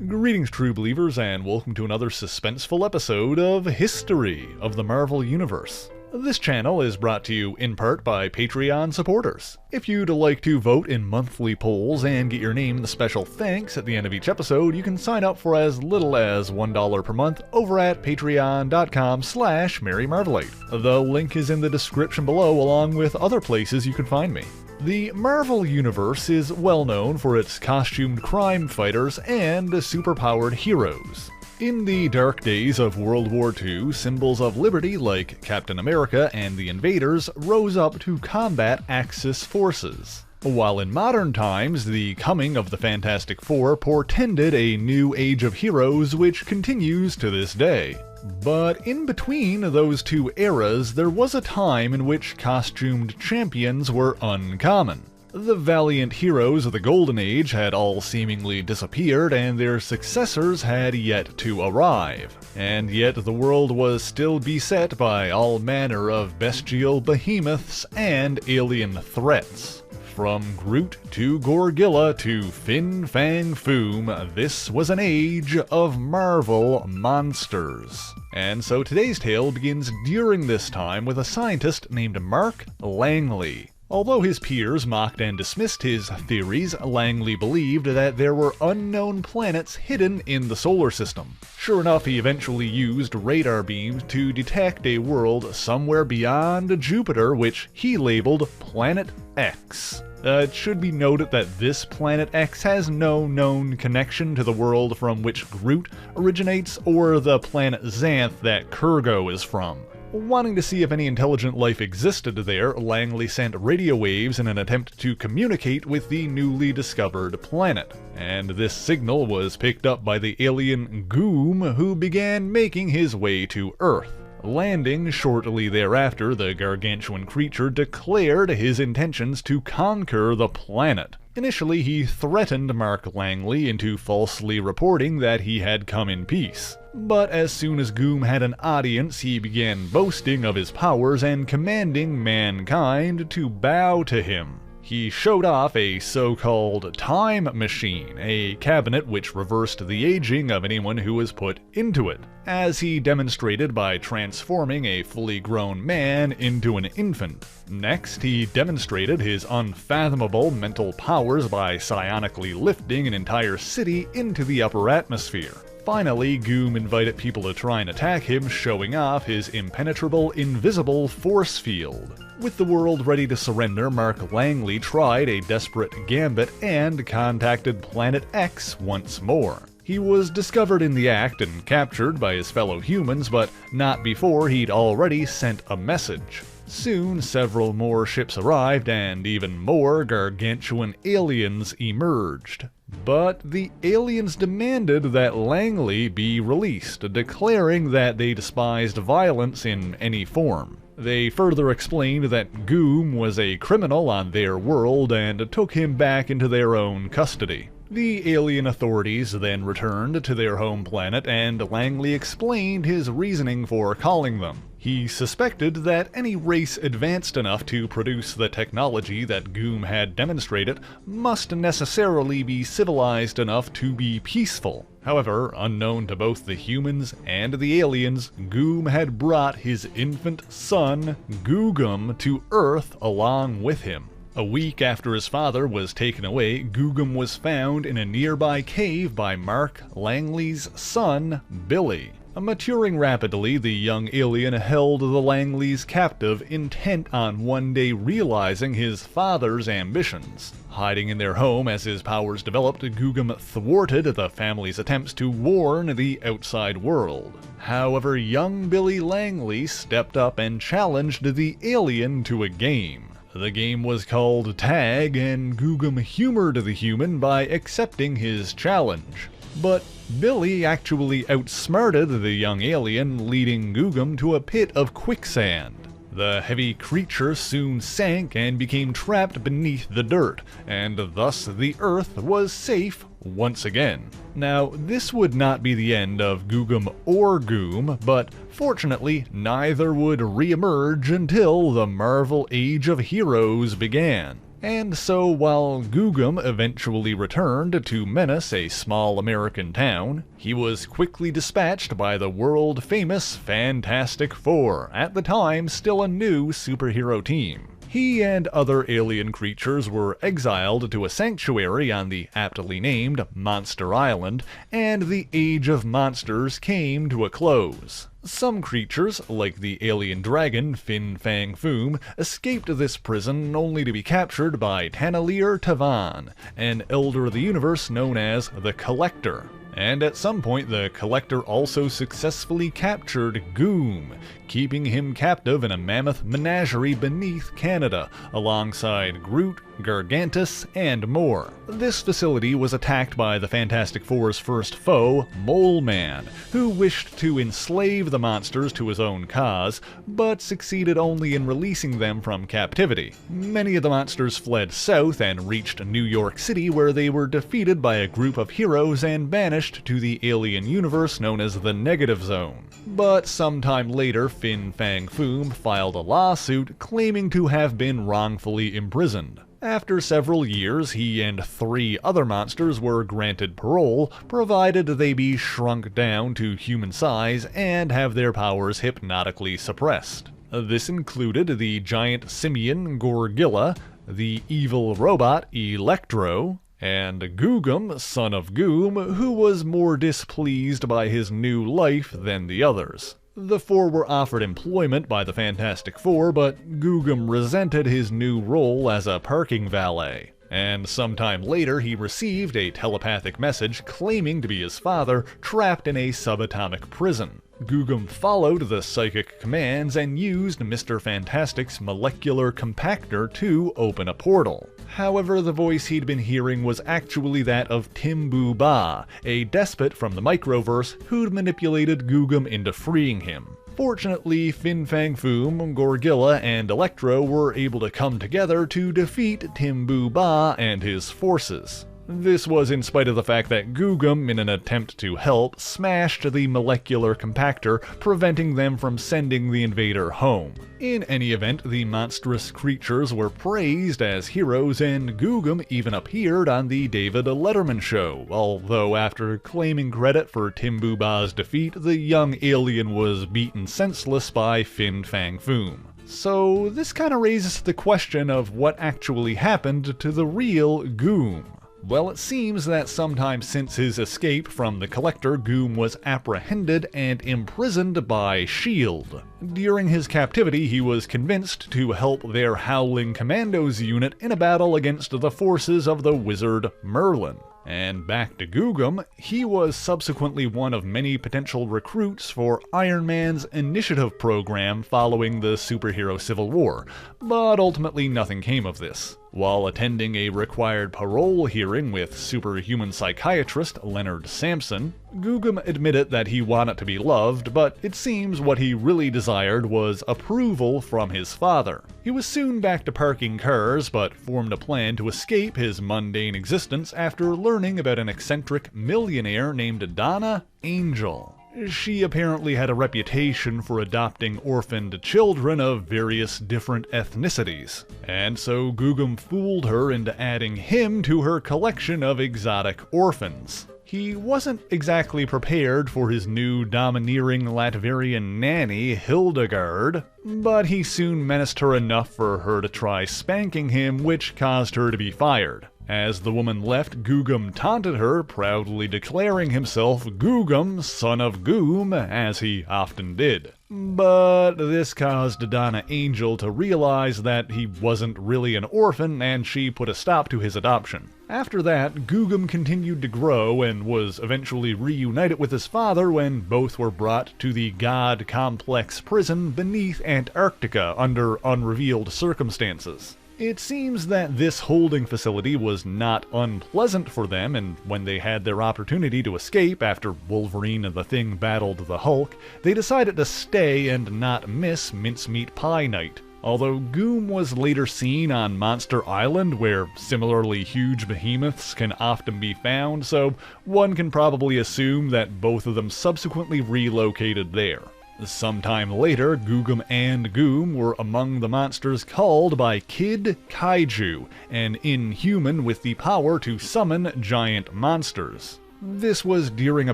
Greetings, true believers, and welcome to another suspenseful episode of History of the Marvel Universe. This channel is brought to you in part by Patreon supporters. If you'd like to vote in monthly polls and get your name in the special thanks at the end of each episode, you can sign up for as little as $1 per month over at patreon.com/MaryMarvelate. The link is in the description below, along with other places you can find me. The Marvel Universe is well known for its costumed crime fighters and superpowered heroes. In the dark days of World War II, symbols of liberty like Captain America and the Invaders rose up to combat Axis forces. While in modern times, the coming of the Fantastic Four portended a new age of heroes which continues to this day. But in between those two eras, there was a time in which costumed champions were uncommon. The valiant heroes of the Golden Age had all seemingly disappeared, and their successors had yet to arrive. And yet the world was still beset by all manner of bestial behemoths and alien threats. From Groot to Gorgilla to Fin Fang Four, this was an age of Marvel monsters. And so today's tale begins during this time with a scientist named Mark Langley. Although his peers mocked and dismissed his theories, Langley believed that there were unknown planets hidden in the solar system. Sure enough, he eventually used radar beams to detect a world somewhere beyond Jupiter, which he labeled Planet X. It should be noted that this Planet X has no known connection to the world from which Groot originates or the planet Xanth that Kurgo is from. Wanting to see if any intelligent life existed there, Langley sent radio waves in an attempt to communicate with the newly discovered planet. And this signal was picked up by the alien Goom, who began making his way to Earth. Landing shortly thereafter, the gargantuan creature declared his intentions to conquer the planet. Initially, he threatened Mark Langley into falsely reporting that he had come in peace. But as soon as Goom had an audience, he began boasting of his powers and commanding mankind to bow to him. He showed off a so-called time machine, a cabinet which reversed the aging of anyone who was put into it, as he demonstrated by transforming a fully grown man into an infant. Next, he demonstrated his unfathomable mental powers by psionically lifting an entire city into the upper atmosphere. Finally, Goom invited people to try and attack him, showing off his impenetrable, invisible force field. With the world ready to surrender, Mark Langley tried a desperate gambit and contacted Planet X once more. He was discovered in the act and captured by his fellow humans, but not before he'd already sent a message. Soon, several more ships arrived, and even more gargantuan aliens emerged. But the aliens demanded that Langley be released, declaring that they despised violence in any form. They further explained that Goom was a criminal on their world and took him back into their own custody. The alien authorities then returned to their home planet, and Langley explained his reasoning for calling them. He suspected that any race advanced enough to produce the technology that Goom had demonstrated must necessarily be civilized enough to be peaceful. However, unknown to both the humans and the aliens, Goom had brought his infant son, Googam, to Earth along with him. A week after his father was taken away, Googam was found in a nearby cave by Mark Langley's son, Billy. Maturing rapidly, the young alien held the Langleys captive, intent on one day realizing his father's ambitions. Hiding in their home as his powers developed, Googam thwarted the family's attempts to warn the outside world. However, young Billy Langley stepped up and challenged the alien to a game. The game was called Tag, and Googam humored the human by accepting his challenge. But Billy actually outsmarted the young alien, leading Googam to a pit of quicksand. The heavy creature soon sank and became trapped beneath the dirt, and thus the Earth was safe once again. Now, this would not be the end of Googam or Goom, but fortunately, neither would re-emerge until the Marvel Age of Heroes began. And so while Googam eventually returned to menace a small American town, he was quickly dispatched by the world-famous Fantastic Four, at the time still a new superhero team. He and other alien creatures were exiled to a sanctuary on the aptly named Monster Island, and the Age of Monsters came to a close. Some creatures, like the alien dragon Fin Fang Four, escaped this prison only to be captured by Tanalier Tavan, an elder of the universe known as the Collector. And at some point the Collector also successfully captured Goom, keeping him captive in a mammoth menagerie beneath Canada, alongside Groot, Gargantus, and more. This facility was attacked by the Fantastic Four's first foe, Mole Man, who wished to enslave the monsters to his own cause, but succeeded only in releasing them from captivity. Many of the monsters fled south and reached New York City, where they were defeated by a group of heroes and banished to the alien universe known as the Negative Zone. But sometime later, Fin Fang Four filed a lawsuit claiming to have been wrongfully imprisoned. After several years, he and 3 other monsters were granted parole, provided they be shrunk down to human size and have their powers hypnotically suppressed. This included the giant simian Gorgilla, the evil robot Electro, and Googam, son of Goom, who was more displeased by his new life than the others. The 4 were offered employment by the Fantastic Four, but Googam resented his new role as a parking valet. And sometime later he received a telepathic message claiming to be his father, trapped in a subatomic prison. Googam followed the psychic commands and used Mr. Fantastic's molecular compactor to open a portal. However, the voice he'd been hearing was actually that of Timbu Ba, a despot from the Microverse who'd manipulated Googam into freeing him. Fortunately, Fin Fang Four, Gorgilla, and Electro were able to come together to defeat Timbu Ba and his forces. This was in spite of the fact that Googam, in an attempt to help, smashed the molecular compactor, preventing them from sending the invader home. In any event, the monstrous creatures were praised as heroes, and Googam even appeared on the David Letterman show, although after claiming credit for Timbu Ba's defeat, the young alien was beaten senseless by Fin Fang Four. So this kinda raises the question of what actually happened to the real Goom. Well, it seems that sometime since his escape from the Collector, Goom was apprehended and imprisoned by S.H.I.E.L.D. During his captivity, he was convinced to help their Howling Commandos unit in a battle against the forces of the wizard Merlin. And back to Googam, he was subsequently one of many potential recruits for Iron Man's initiative program following the superhero Civil War, but ultimately nothing came of this. While attending a required parole hearing with superhuman psychiatrist Leonard Sampson, Googam admitted that he wanted to be loved, but it seems what he really desired was approval from his father. He was soon back to parking cars, but formed a plan to escape his mundane existence after learning about an eccentric millionaire named Donna Angel. She apparently had a reputation for adopting orphaned children of various different ethnicities, and so Googam fooled her into adding him to her collection of exotic orphans. He wasn't exactly prepared for his new domineering Latvian nanny, Hildegard, but he soon menaced her enough for her to try spanking him, which caused her to be fired. As the woman left, Googam taunted her, proudly declaring himself Googam, son of Goom, as he often did. But this caused Donna Angel to realize that he wasn't really an orphan, and she put a stop to his adoption. After that, Googam continued to grow and was eventually reunited with his father when both were brought to the God Complex prison beneath Antarctica under unrevealed circumstances. It seems that this holding facility was not unpleasant for them, and when they had their opportunity to escape after Wolverine and the Thing battled the Hulk, they decided to stay and not miss Mincemeat Pie Night. Although Goom was later seen on Monster Island, where similarly huge behemoths can often be found, so one can probably assume that both of them subsequently relocated there. Sometime later, Googam and Goom were among the monsters culled by Kid Kaiju, an inhuman with the power to summon giant monsters. This was during a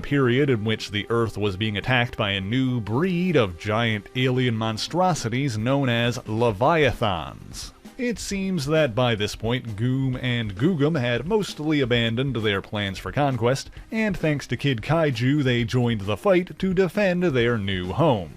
period in which the Earth was being attacked by a new breed of giant alien monstrosities known as Leviathans. It seems that by this point, Goom and Googam had mostly abandoned their plans for conquest, and thanks to Kid Kaiju, they joined the fight to defend their new home.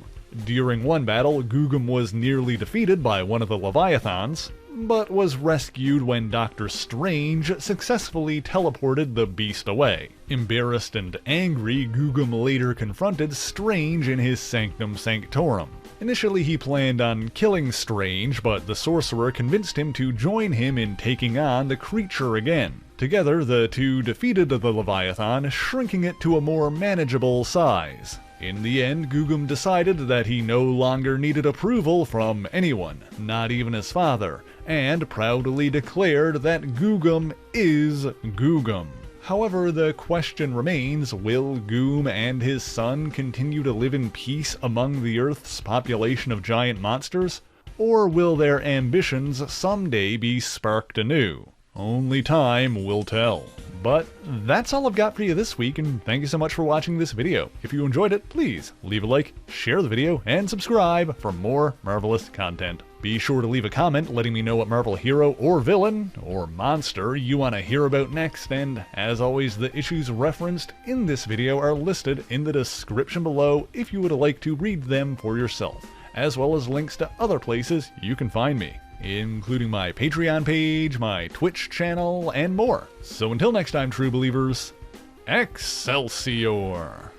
During one battle, Googam was nearly defeated by one of the Leviathans, but was rescued when Dr. Strange successfully teleported the beast away. Embarrassed and angry, Googam later confronted Strange in his Sanctum Sanctorum. Initially, he planned on killing Strange, but the sorcerer convinced him to join him in taking on the creature again. Together, the two defeated the Leviathan, shrinking it to a more manageable size. In the end, Googam decided that he no longer needed approval from anyone, not even his father, and proudly declared that Googam is Googam. However, the question remains, will Goom and his son continue to live in peace among the Earth's population of giant monsters? Or will their ambitions someday be sparked anew? Only time will tell. But that's all I've got for you this week, and thank you so much for watching this video. If you enjoyed it, please leave a like, share the video, and subscribe for more Marvelous content. Be sure to leave a comment letting me know what Marvel hero or villain or monster you want to hear about next, and as always, the issues referenced in this video are listed in the description below if you would like to read them for yourself, as well as links to other places you can find me, including my Patreon page, my Twitch channel, and more. So until next time, true believers, Excelsior!